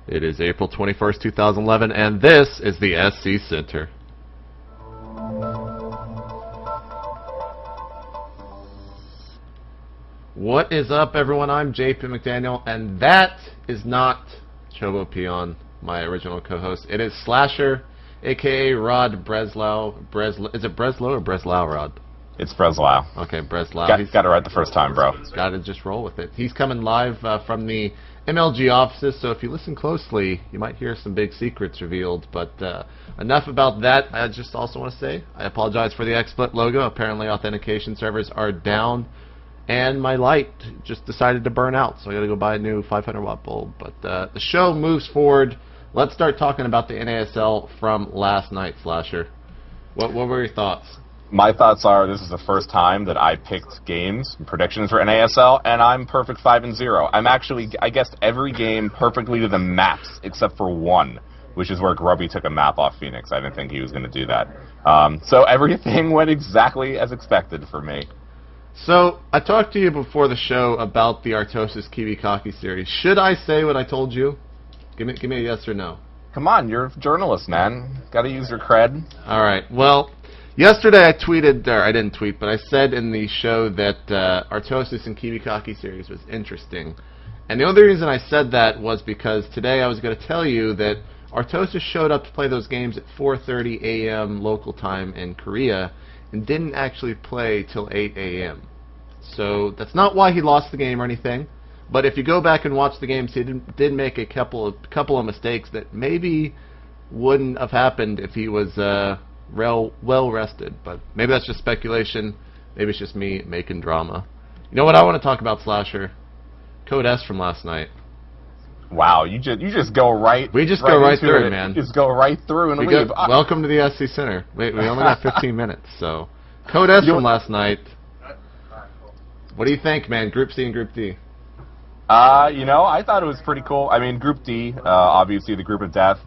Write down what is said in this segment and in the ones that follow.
It is April 21st, 2011, and this is the SC Center. What is up, everyone? I'm JP McDaniel, and that is not Chobo Peon, my original co-host. It is Slasher, a.k.a. Rod Breslau. Is it Breslau or Breslau, Rod? It's Breslau. Okay, Breslau. Got it right the first time, bro. Got to just roll with it. He's coming live from the MLG offices, so if you listen closely, you might hear some big secrets revealed. But enough about that. I just also want to say I apologize for the XSplit logo. Apparently, authentication servers are down, and my light just decided to burn out, so I got to go buy a new 500-watt bulb. But the show moves forward. Let's start talking about the NASL from last night, Slasher. What were your thoughts? My thoughts are this is the first time that I picked games and predictions for NASL, and I'm perfect 5-0. I guessed every game perfectly to the maps except for one, which is where Grubby took a map off Phoenix. I didn't think he was going to do that. So everything went exactly as expected for me. So I talked to you before the show about the Artosis Kiwikaki series. Should I say what I told you? Give me a yes or no. Come on, you're a journalist, man. Got to use your cred. All right. Well, yesterday I tweeted, or I didn't tweet, but I said in the show that Artosis and Kiwikaki series was interesting. And the only reason I said that was because today I was going to tell you that Artosis showed up to play those games at 4:30 a.m. local time in Korea and didn't actually play till 8 a.m. So that's not why he lost the game or anything. But if you go back and watch the games, he did make a couple of mistakes that maybe wouldn't have happened if he was well rested. But maybe that's just speculation. Maybe it's just me making drama. You know what I want to talk about, Slasher? Code S from last night. Wow, you just go right. We just go right through it, man. You just go right through and leave. Welcome to the SC Center. We only got 15 minutes, so Code S from last night. What do you think, man? Group C and Group D. I thought it was pretty cool. I mean, Group D, obviously the group of death.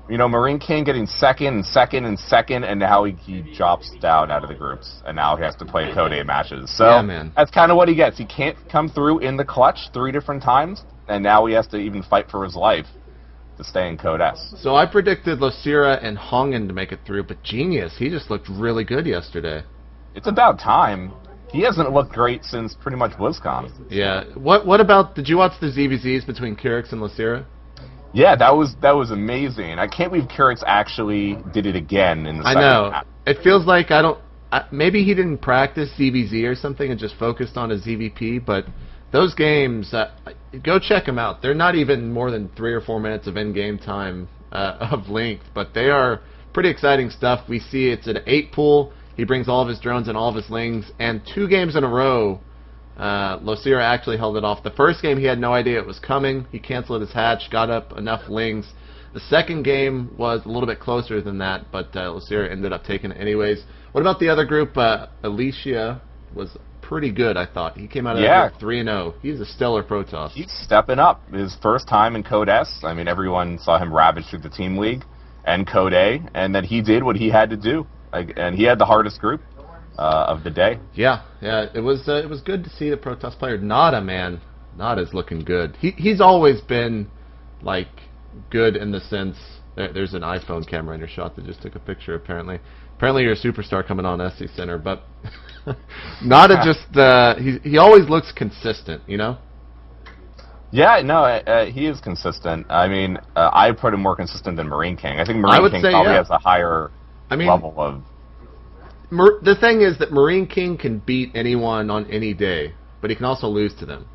You know, Marine King getting second, and now he drops down out of the groups, and now he has to play Code A matches. So yeah, man. That's kind of what he gets. He can't come through in the clutch 3 different times, and now he has to even fight for his life to stay in Code S. So I predicted Losira and Hongen to make it through, but Genius, he just looked really good yesterday. It's about time. He hasn't looked great since pretty much BlizzCon. Yeah. What about, did you watch the ZVZs between Kyrix and Losira? Yeah, that was amazing. I can't believe Kyrix actually did it again in the second half. It feels like maybe he didn't practice ZVZ or something and just focused on his ZVP, but those games, go check them out. They're not even more than 3 or 4 minutes of in-game time of length, but they are pretty exciting stuff. We see it's an 8 pool. He brings all of his drones and all of his lings, and 2 games in a row, Losira actually held it off. The first game, he had no idea it was coming. He canceled his hatch, got up enough lings. The second game was a little bit closer than that, but Losira ended up taking it anyways. What about the other group? Alicia was pretty good, I thought. He came out of that 3-0. He's a stellar Protoss. He's stepping up. His first time in Code S. I mean, everyone saw him ravage through the Team League and Code A, and then he did what he had to do. And he had the hardest group of the day. Yeah. It was good to see the Protoss player. Nada, man. Nada's looking good. He's always been, like, good in the sense... There's an iPhone camera in your shot that just took a picture, apparently. Apparently you're a superstar coming on SC Center, but... Nada just... he always looks consistent, you know? Yeah, no, he is consistent. I mean, I put him more consistent than Marine King. I think Marine King probably has a higher... level of... The thing is that Marine King can beat anyone on any day, but he can also lose to them.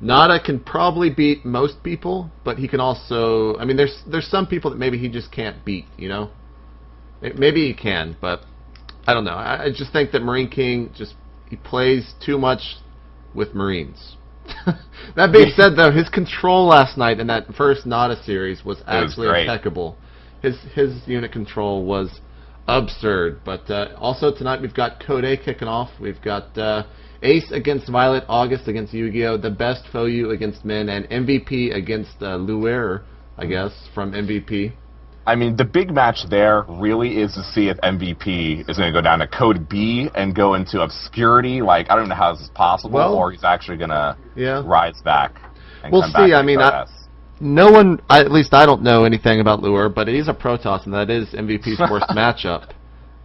Nada can probably beat most people, but he can also... I mean, there's some people that maybe he just can't beat, you know? Maybe he can, but I don't know. I just think that Marine King he plays too much with Marines. That being said, though, his control last night in that first Nada series was actually impeccable. His unit control was absurd. But also tonight we've got Code A kicking off. We've got Ace against Violet, August against Yu-Gi-Oh!, the best Foyu against Min, and MVP against Luer, I guess, from MVP. I mean, the big match there really is to see if MVP is going to go down to Code B and go into obscurity. Like, I don't know how this is possible, or he's actually going to rise back and we'll come see. back I mean, no one, at least I don't know anything about Lure, but he's a Protoss, and that is MVP's worst matchup.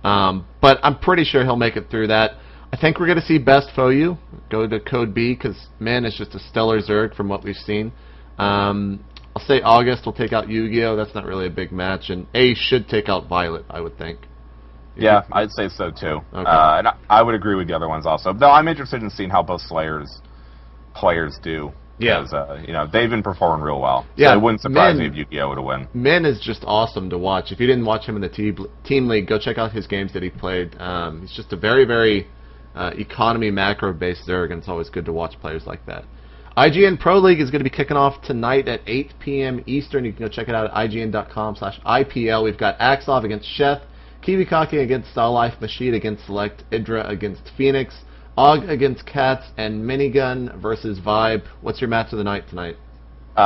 But I'm pretty sure he'll make it through that. I think we're going to see Best Foyu go to Code B, because Min is just a stellar Zerg from what we've seen. I'll say August will take out Yu-Gi-Oh! That's not really a big match, and A should take out Violet, I would think. Yeah, I'd say so too. Okay. And I would agree with the other ones also. Though I'm interested in seeing how both Slayers players do. Yeah. Because, they've been performing real well. Yeah, So it wouldn't surprise me if Yu-Gi-Oh! Would have won. Min is just awesome to watch. If you didn't watch him in the team league, go check out his games that he played. He's just a very, very economy macro-based Zerg, and it's always good to watch players like that. IGN Pro League is going to be kicking off tonight at 8 p.m. Eastern. You can go check it out at ign.com/IPL. We've got Axov against Sheth, Kiwikaki against Starlife, Mashid against Select, Idra against Phoenix, Og against Cats, and Minigun versus Vibe. What's your match of the night tonight?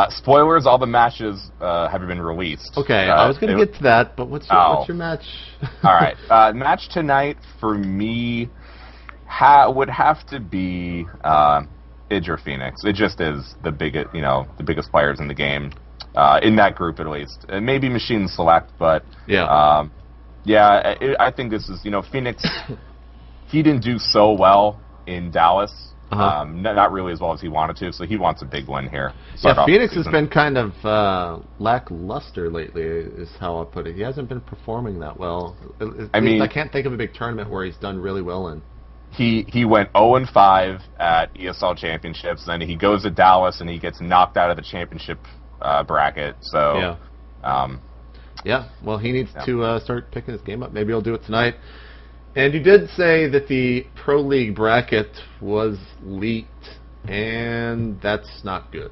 Spoilers, all the matches have been released. Okay, I was going to get to that, but what's your match? All right. Match tonight for me would have to be Idra Phoenix. It just is the biggest players in the game, in that group at least. And maybe Machine Select, but yeah. I think this is, Phoenix, he didn't do so well in Dallas. Not really as well as he wanted to, so he wants a big win here. Yeah, Phoenix has been kind of lackluster lately, is how I'll put it. He hasn't been performing that well. I can't think of a big tournament where he's done really well in. He went 0-5 at ESL Championships, then he goes to Dallas and he gets knocked out of the championship bracket. So yeah, well, he needs to start picking his game up. Maybe he'll do it tonight. And you did say that the Pro League bracket was leaked, and that's not good.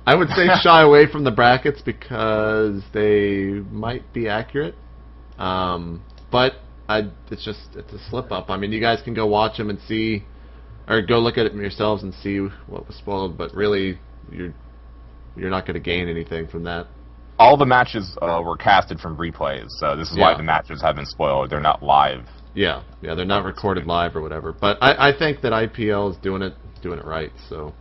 I would say shy away from the brackets because they might be accurate, but it's a slip-up. I mean, you guys can go watch them and see, or go look at it yourselves and see what was spoiled, but really, you're not going to gain anything from that. All the matches were casted from replays, so this is why the matches have been spoiled. They're not live. Yeah, they're not recorded live or whatever. But I think that IPL is doing it right. So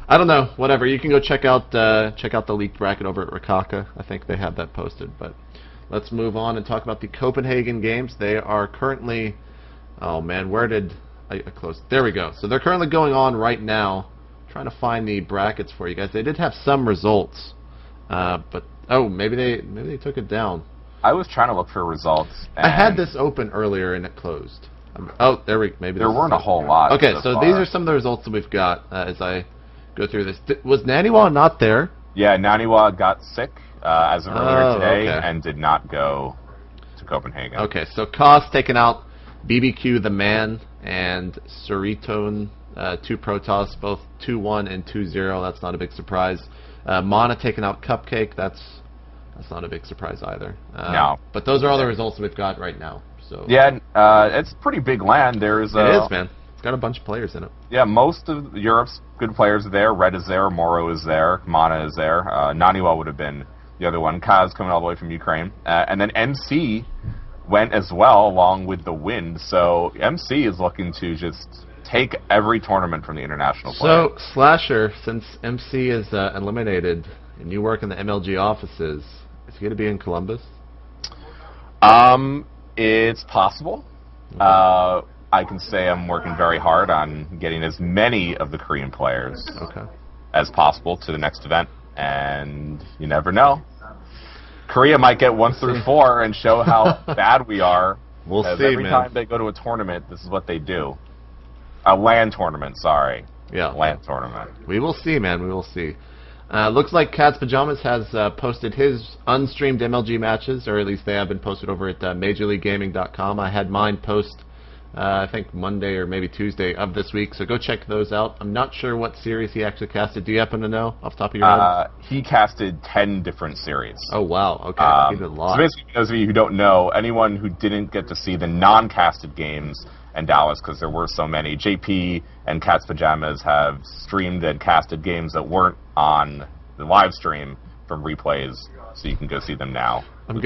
I don't know. Whatever. You can go check out the leaked bracket over at Rakaka. I think they have that posted. But let's move on and talk about the Copenhagen games. They are currently. Oh man, where did I close? There we go. So they're currently going on right now. I'm trying to find the brackets for you guys. They did have some results. But maybe they took it down. I was trying to look for results. I had this open earlier and it closed. There weren't a whole lot. Okay, so these are some of the results that we've got as I go through this. Was Naniwa not there? Yeah, Naniwa got sick as of earlier today and did not go to Copenhagen. Okay, so Koss taking out BBQ the Man and Suritone, 2 Protoss, both 2-1 and 2-0. That's not a big surprise. Mana taking out Cupcake. That's not a big surprise either. No. But those are all the results we've got right now. So yeah, it's pretty big land. It is, man. It's got a bunch of players in it. Yeah, most of Europe's good players are there. Red is there. Moro is there. Mana is there. Naniwa would have been the other one. Kaz coming all the way from Ukraine. And then MC went as well, along with the Wind. So MC is looking to just take every tournament from the international players. So, Slasher, since MC is eliminated and you work in the MLG offices, is he going to be in Columbus? It's possible. Okay. I can say I'm working very hard on getting as many of the Korean players as possible to the next event, and you never know. Korea might get 1 through 4 and show how bad we are. We'll see, every time they go to a tournament, this is what they do. A LAN tournament, sorry. Yeah. LAN tournament. We will see, man. We will see. Looks like Cat's Pajamas has posted his unstreamed MLG matches, or at least they have been posted over at MajorLeagueGaming.com. I had mine post, I think Monday or maybe Tuesday of this week, so go check those out. I'm not sure what series he actually casted. Do you happen to know off the top of your head? He casted 10 different series. Oh, wow. Okay. He did a lot. So basically, those of you who don't know, anyone who didn't get to see the non-casted games and Dallas, because there were so many. JP and Cat's Pajamas have streamed and casted games that weren't on the live stream from replays, so you can go see them now. I'm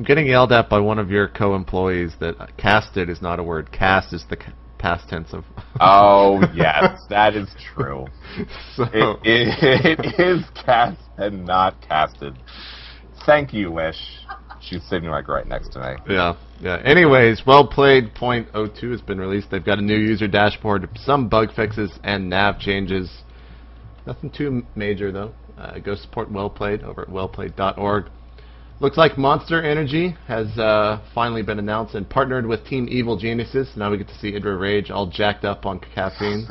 getting yelled at by one of your co-employees that casted is not a word. Cast is the past tense of. Oh yes, that is true. So It is cast and not casted. Thank you, Wish. She's sitting like right next to me. yeah. Anyways, Well Played .02 has been released. They've got a new user dashboard, some bug fixes, and nav changes. Nothing too major though. Go support Well Played over at wellplayed.org. Looks like Monster Energy has finally been announced and partnered with Team Evil Geniuses. Now we get to see Idra Rage all jacked up on caffeine.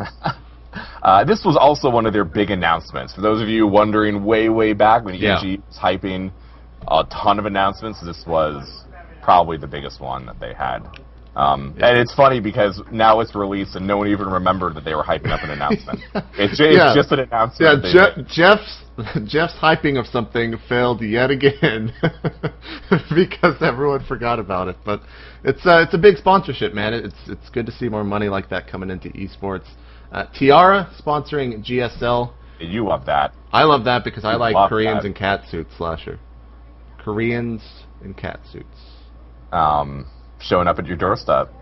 This was also one of their big announcements. For those of you wondering way back when EG was hyping a ton of announcements, this was probably the biggest one that they had. And it's funny because now it's released and no one even remembered that they were hyping up an announcement. It's just an announcement. Jeff's hyping of something failed yet again because everyone forgot about it. But it's a big sponsorship, man. It's good to see more money like that coming into esports. Tiara sponsoring GSL. You love that. I love that because I like Koreans that. in cat suits, Slasher. Koreans in cat suits. Showing up at your doorstep.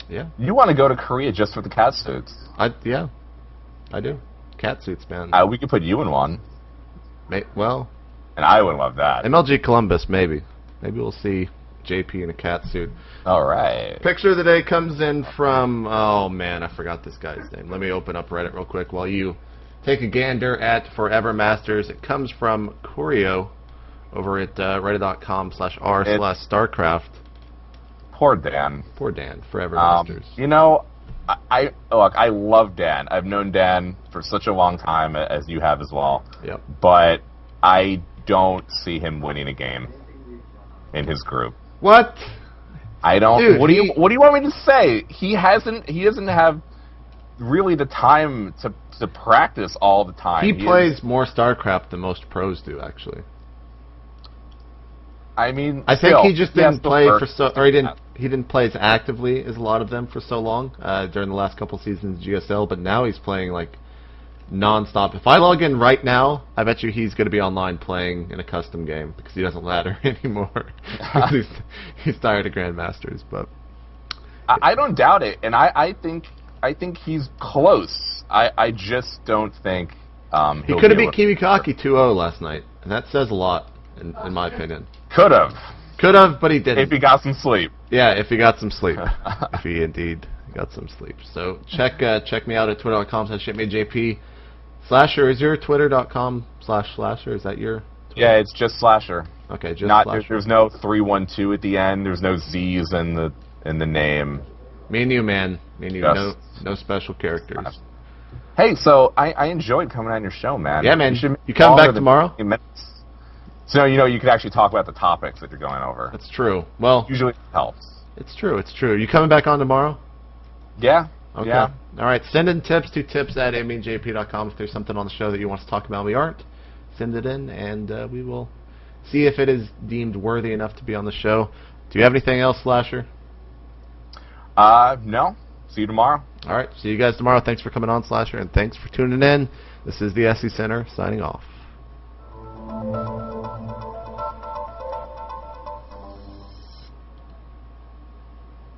Yeah. You want to go to Korea just for the cat suits? I do. Cat suits, man. We could put you in one. Well, and I would love that. MLG Columbus, maybe. Maybe we'll see JP in a cat suit. All right. Picture of the day comes in from, oh man, I forgot this guy's name. Let me open up Reddit real quick while you take a gander at Forever Masters. It comes from Corio over at reddit.com/r/Starcraft. Poor Dan. Poor Dan, Forever Masters. You know, I love Dan. I've known Dan for such a long time, as you have as well. Yep. But I don't see him winning a game in his group. What? I don't. Dude, what do you want me to say? He doesn't have really the time to practice all the time. He plays more StarCraft than most pros do, actually. I mean, I think he just didn't play he didn't play as actively as a lot of them for so long during the last couple seasons of GSL, but now he's playing like non-stop. If I log in right now, I bet you he's going to be online playing in a custom game because he doesn't ladder anymore. he's tired of Grandmasters, but I don't doubt it, and I think he's close. I just don't think he could have beat Kimikaki 2-0 last night, and that says a lot in my opinion. Could have, but he didn't. If he got some sleep. Yeah, if he got some sleep. If he indeed got some sleep. So check me out at twitter.com/itmeJP. Slasher, is your twitter.com/Slasher? Is that your Twitter? Yeah, it's just Slasher. Okay, just Slasher. Slasher. There's no 312 at the end. There's no Z's in the name. Me and you, man. Me and you. Yes. No special characters. Hey, so I enjoyed coming on your show, man. Yeah, man. You coming back tomorrow? So you could actually talk about the topics that you're going over. That's true. Well, usually it helps. It's true. You coming back on tomorrow? Yeah. Okay. Yeah. All right. Send in tips to tips@itmeJP.com if there's something on the show that you want us to talk about and we aren't. Send it in, and we will see if it is deemed worthy enough to be on the show. Do you have anything else, Slasher? No. See you tomorrow. All right. See you guys tomorrow. Thanks for coming on, Slasher, and thanks for tuning in. This is the SE Center signing off.